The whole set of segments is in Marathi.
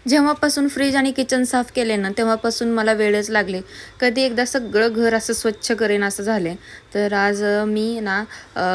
जेव्हापासून फ्रीज आणि किचन साफ केले ना तेव्हापासून मला वेळच लागले. कधी एकदा सगळं घर असं स्वच्छ करेन असं झाले. तर आज मी ना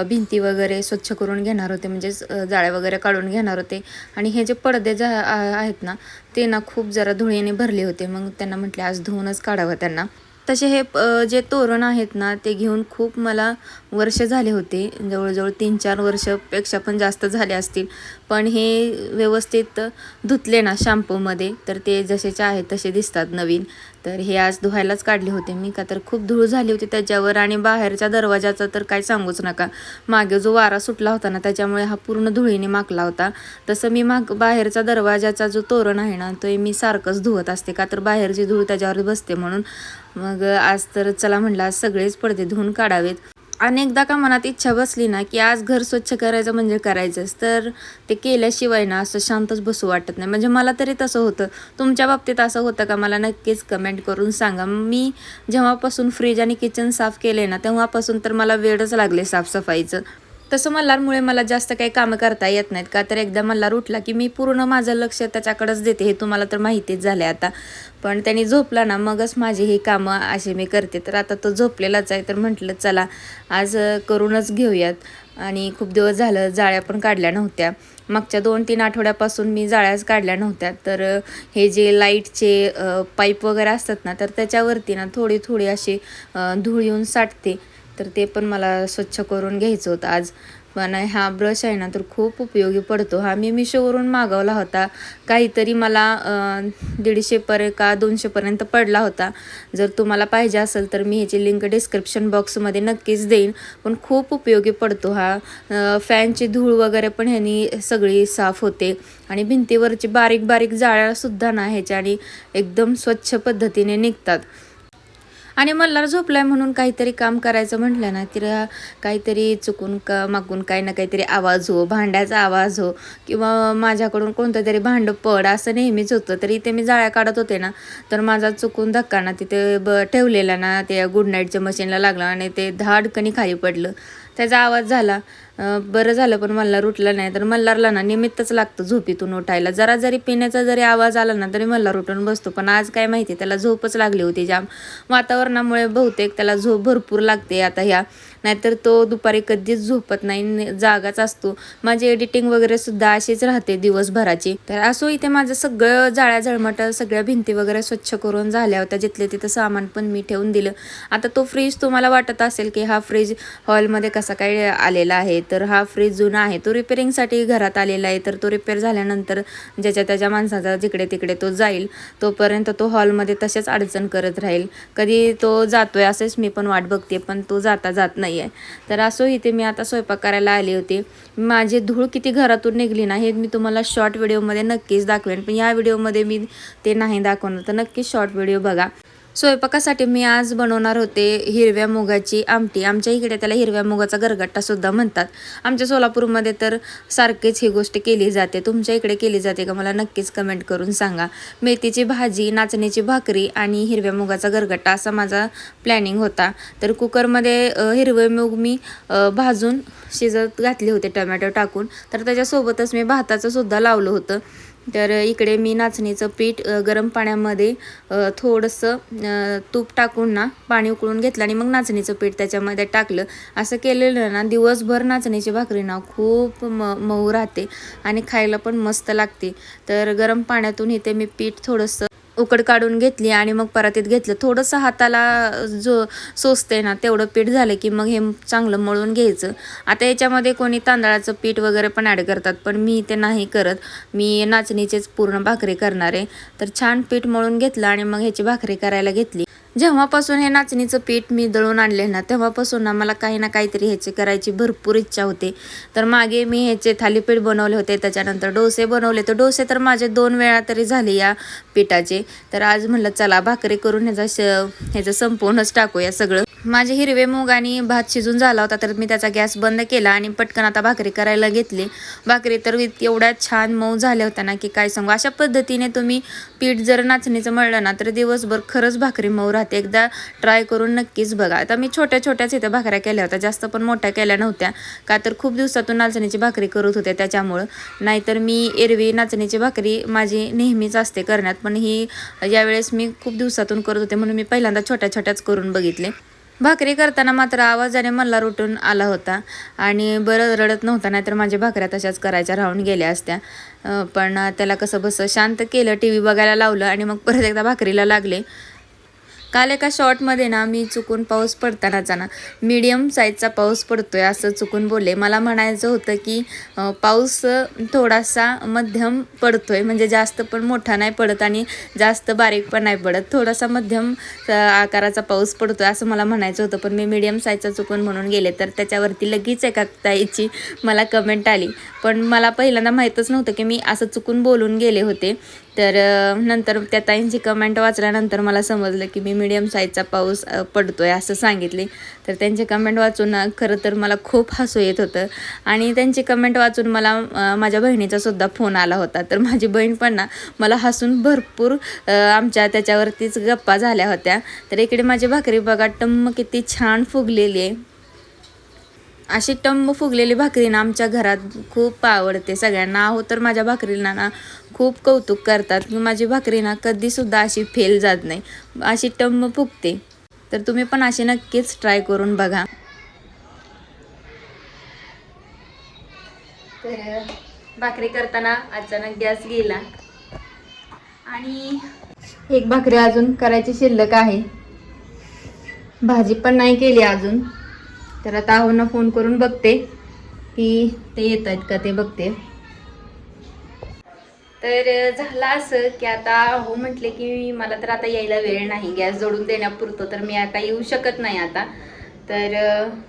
भिंती वगैरे स्वच्छ करून घेणार होते, म्हणजेच जाळ्या वगैरे काढून घेणार होते. आणि हे जे पडदे आहेत ना ते ना खूप जरा धुळीने भरले होते. मग त्यांना म्हटले आज धुवूनच काढावं त्यांना. तसे हे जे तोरण आहेत ना ते घेऊन खूप मला वर्ष झाले होते, जवळजवळ 3-4 वर्षपेक्षा पण जास्त झाले असतील. पण हे व्यवस्थित धुतले ना शॅम्पूमध्ये तर ते जसेचे आहेत तसे दिसतात नवीन. तर हे आज धुवायलाच काढले होते मी, का तर खूप धूळ झाली होती त्याच्यावर. आणि बाहेरच्या दरवाजाचं तर काय सांगूच नका, मागे जो वारा सुटला होता ना त्याच्यामुळे हा पूर्ण धुळीने माकला होता. तसं मी बाहेरचा दरवाजाचा जो तोरण आहे ना तो मी सारखंच धुवत असते, का तर बाहेरची धूळ त्याच्यावर बसते म्हणून. मग आज तर चला म्हटलं आज सगळेच पडदे धुवून काढावेत. अनेकदा का मनात इच्छा बसली ना की आज घर स्वच्छ करायचं म्हणजे करायचंच, तर ते केल्याशिवाय ना असं शांतच बसू वाटत नाही. म्हणजे मला तरी तसं होतं. तुमच्या बाबतीत असं होतं का मला नक्कीच कमेंट करून सांगा. मी जेव्हापासून फ्रीज आणि किचन साफ केले ना तेव्हापासून तर मला वेळच लागले साफसफाईचं. तसं मल्हारमुळे मला जास्त काही कामं करता येत नाहीत, का तर एकदा मल्हार उठला की मी पूर्ण माझं लक्ष त्याच्याकडेच देते, हे तुम्हाला तर माहितीच झालं आता. पण त्यांनी झोपला ना मगच माझी ही कामं अशी मी करते. तर आता तो झोपलेलाच आहे तर म्हटलं चला आज करूनच घेऊयात. आणि खूप दिवस झालं जाळ्या पण काढल्या नव्हत्या. मागच्या 2-3 आठवड्यापासून मी जाळ्याच काढल्या नव्हत्या. तर हे जे लाईटचे पाईप वगैरे असतात ना तर त्याच्यावरती ना थोडी थोडी अशी धूळ येऊन साठते. तर ते पण मला स्वच्छ करून घ्यायचं होतं आज. पण हा ब्रश आहे ना तर खूप उपयोगी पडतो. हा मी मिशोवरून मागवला होता. काहीतरी मला 150 का 200पर्यंत पडला होता. जर तुम्हाला पाहिजे असेल तर मी ह्याची लिंक डिस्क्रिप्शन बॉक्समध्ये नक्कीच देईन. पण खूप उपयोगी पडतो हा. फॅनची धूळ वगैरे पण ह्यानी सगळी साफ होते. आणि भिंतीवरची बारीक बारीक जाळ्यासुद्धा ना ह्याच्याने एकदम स्वच्छ पद्धतीने निघतात. आणि मल्हार झोपलाय म्हणून काहीतरी काम करायचं म्हटलं ना तर काहीतरी चुकून मागून काही ना काहीतरी आवाज हो, भांड्याचा आवाज हो किंवा माझ्याकडून कोणतं तरी भांडं पड असं नेहमीच होतं. तर इथे मी जाळ्या काढत होते ना तर माझा चुकून धक्का ना तिथे ठेवलेला ना ते गुड नाईटच्या मशीनला लागला आणि ते धाडकनी खाली पडलं. त्याचा आवाज झाला. बरं झालं पण मल्हार उठला नाही. तर मल्हारला ना निमित्तच लागतं झोपेतून उठायला. जरा जरी पिण्याचा जरी आवाज आला ना तरी मल्हार उठून बसतो. पण आज काय माहिती त्याला झोपच लागली होती जाम. वातावरणामुळे बहुतेक त्याला झोप भरपूर लागते आता ह्या. नाहीतर तो दुपारी कधीच झोपत नाही, जागाच असतो. माझी एडिटिंग वगैरे सुद्धा अशीच राहते दिवसभराची. तर असो इथे माझं सगळं जाळ्या झळमट सगळ्या भिंती वगैरे स्वच्छ करून झाल्या होत्या. जिथले तिथं सामान पण मी ठेवून दिलं. आता तो फ्रीज तुम्हाला वाटत असेल की हा फ्रीज हॉलमध्ये कसा काय आलेला आहे. तर हा फ्रीज जुना आहे, तो रिपेरिंगसाठी घरात आलेला आहे. तर तो रिपेअर झाल्यानंतर ज्याच्या त्याच्या माणसाचा जिकडे तिकडे तो जाईल तोपर्यंत तो हॉलमध्ये तसेच अडचण करत राहील. कधी तो जातोय असेच मी पण वाट बघते पण तो जात नाही आहे. तर असो इथे मी आता स्वयंपाक करायला आले होते. माझी धूळ किती घरातून निघली ना हे मी तुम्हाला शॉर्ट व्हिडिओमध्ये नक्कीच दाखवेन. पण या व्हिडिओमध्ये मी ते नाही दाखवणार, तर नक्कीच शॉर्ट व्हिडिओ बघा. स्वयंपाकासाठी मी आज बनवणार होते हिरव्या मुगाची आमटी. आमच्या इकडे त्याला हिरव्या मुगाचा गरगट्टासुद्धा म्हणतात. आमच्या सोलापूरमध्ये तर सारखीच ही गोष्ट केली जाते. तुमच्या इकडे केली जाते का मला नक्कीच कमेंट करून सांगा. मेथीची भाजी, नाचणीची भाकरी आणि हिरव्या मुगाचा गरगट्टा असा माझा प्लॅनिंग होता. तर कुकरमध्ये हिरवे मूग मी भाजून शिजत घातले होते टमॅटो टाकून. तर त्याच्यासोबतच मी भाताचं सुद्धा लावलं होतं. तर इकडे मी नाचणीचं पीठ गरम पाण्यामध्ये थोडंसं तूप टाकून ना पाणी उकळून घेतलं आणि मग नाचणीचं पीठ त्याच्यामध्ये टाकलं. असं केलेलं ना दिवसभर नाचणीची भाकरी ना खूप मऊ राहते आणि खायला पण मस्त लागते. तर गरम पाण्यातून इथे मी पीठ थोडंसं उकड काढून घेतली आणि मग परातीत घेतलं. थोडंसं हाताला जो सोसते ना तेवढं पीठ झालं की मग हे चांगलं मळून घ्यायचं. आता याच्यामध्ये कोणी तांदळाचं पीठ वगैरे पण ॲड करतात, पण मी ते नाही करत. मी नाचणीचेच पूर्ण भाकरी करणार आहे. तर छान पीठ मळून घेतलं आणि मग ह्याची भाकरी करायला घेतली. जेव्हापासून हे नाचणीचं पीठ मी दळून आणले ना तेव्हापासून ना मला काही ना काहीतरी ह्याची करायची भरपूर इच्छा होते. तर मागे मी ह्याचे थालीपीठ बनवले होते, त्याच्यानंतर डोसे बनवले. तर डोसे तर माझे 2 वेळा तरी झाले या पिठाचे. तर आज म्हटलं चला भाकरी करून ह्याचं संपवूनच टाकूया सगळं. माझे हिरवे मूग आणि भात शिजून झाला होता तर मी त्याचा गॅस बंद केला आणि पटकन आता भाकरी करायला घेतली. भाकरी तर एवढ्या छान मऊ झाल्या होत्या ना की काय सांगू. अशा पद्धतीने तुम्ही पीठ जर नाचणीचं मळलं ना तर दिवसभर खरंच भाकरी मऊ राहते. राहते. एकदा ट्राय करून नक्कीच बघा. आता मी छोट्या छोट्याच इथं भाकऱ्या केल्या होत्या, जास्त पण मोठ्या केल्या नव्हत्या, का तर खूप दिवसातून नाचणीची भाकरी करत होते त्याच्यामुळं. नाहीतर मी एरवी नाचणीची भाकरी माझी नेहमीच असते करण्यात, पण ही यावेळेस मी खूप दिवसातून करत होते म्हणून मी पहिल्यांदा छोट्या छोट्याच करून बघितले. भाकरी करताना मात्र आवाजाने मला रुटून आला होता आणि बरं रडत नव्हता, नाहीतर माझ्या भाकऱ्या तशाच करायच्या राहून गेल्या असत्या. पण त्याला कसं बसं शांत केलं, टी व्ही बघायला लावलं आणि मग परत एकदा भाकरीला लागले. काल एका शॉर्टमध्ये ना मी चुकून पाऊस पडतानाचा ना मीडियम साईजचा पाऊस पडतोय असं चुकून बोलले. मला म्हणायचं होतं की पाऊस थोडासा मध्यम पडतोय, म्हणजे जास्त पण मोठा नाही पडत आणि जास्त बारीक पण नाही पडत, थोडासा मध्यम आकाराचा पाऊस पडतोय असं मला म्हणायचं होतं. पण मी मीडियम साईजचा चुकून म्हणून गेले, तर त्याच्यावरती लगेच एका ताईची मला कमेंट आली. पण मला पहिल्यांदा माहीतच नव्हतं की मी असं चुकून बोलून गेले होते. तर नंतर त्या ताईंची कमेंट वाचल्यानंतर मला समजलं की मी मीडियम साईजचा पाऊस पडतोय असं सांगितले. तर त्यांची कमेंट वाचून खरं तर मला खूप हसू येत होतं आणि त्यांची कमेंट वाचून मला माझ्या बहिणीचा सुद्धा फोन आला होता. तर माझी बहीण पण ना मला हसून भरपूर आमच्या त्याच्यावरतीच गप्पा झाल्या होत्या. तर इकडे माझी भाकरी बघा टम्म किती छान फुगलेली आहे. अशी टम्म फुगलेली भाकरी ना आमच्या घरात खूप आवडते सगळ्यांना. आहो तर माझ्या भाकरीला ना खूप कौतुक करतात की माझी भाकरी ना कधीसुद्धा अशी फेल जात नाही, अशी टम्म फुगते. तर तुम्ही पण अशी नक्कीच ट्राय करून बघा. तर भाकरी करताना अचानक गॅस गेला आणि एक भाकरी अजून करायची शिल्लक आहे. भाजी पण नाही केली अजून. तर आता आहोंना फोन करून बघते की ते येत आहेत का ते बघते. तर झालं असं की आता हो म्हटले की मला तर आता यायला वेळ नाही गॅस जोडून देण्यापुरतं, तर मी आता येऊ शकत नाही आता. तर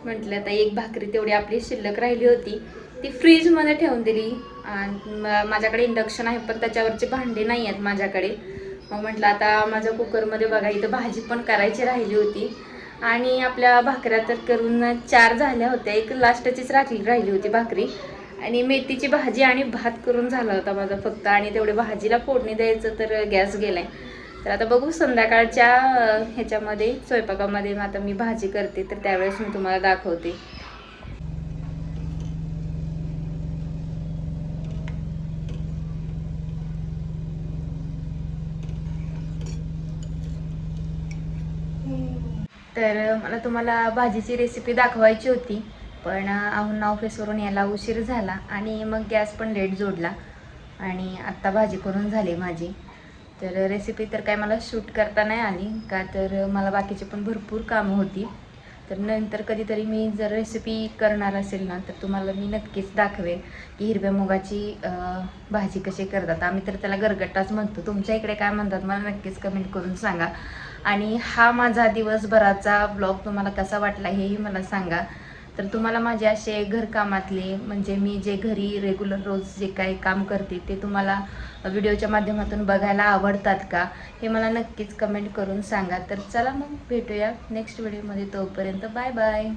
म्हटलं आता एक भाकरी तेवढी आपली शिल्लक राहिली होती ती फ्रीजमध्ये ठेवून दिली. आणि माझ्याकडे इंडक्शन आहे पण त्याच्यावरचे भांडे नाही आहेत माझ्याकडे. मग म्हटलं आता माझ्या कुकरमध्ये बघा इथं भाजी पण करायची राहिली होती आणि आपल्या भाकऱ्या तर करून 4 झाल्या होत्या, एक लास्टचीच राहिली होती भाकरी आणि मेथीची भाजी आणि भात करून झाला होता माझा फक्त. आणि तेवढे भाजीला फोडणी द्यायचं तर गॅस गेलाय. तर आता बघू संध्याकाळच्या ह्याच्यामध्ये स्वयंपाकामध्ये आता मी भाजी करते, तर त्यावेळेस मी तुम्हाला दाखवते. तर मला तुम्हाला भाजीची रेसिपी दाखवायची होती, पण आहोंना ऑफिसवरून यायला उशीर झाला आणि मग गॅस पण लेट जोडला आणि आत्ता भाजी करून झाली माझी. तर रेसिपी तर काय मला शूट करता नाही आली, का तर मला बाकीची पण भरपूर कामं होती. तर नंतर कधीतरी मी जर रेसिपी करणार असेल ना तर तुम्हाला मी नक्कीच दाखवेन की हिरव्या मुगाची भाजी कशी करतात. आम्ही तर त्याला गरगट्टाच म्हणतो, तुमच्या इकडे काय म्हणतात मला नक्कीच कमेंट करून सांगा. आणि हा माझा दिवसभराचा ब्लॉग तुम्हाला कसा वाटला हेही मला सांगा. तर तुम्हाला माझे असे घरकामातले म्हणजे मी जे घरी रेग्युलर रोज जे काही काम करते ते तुम्हाला व्हिडिओच्या माध्यमातून बघायला आवडतात का हे मला नक्कीच कमेंट करून सांगा. तर चला मग भेटूया नेक्स्ट व्हिडिओमध्ये, तोपर्यंत बाय बाय.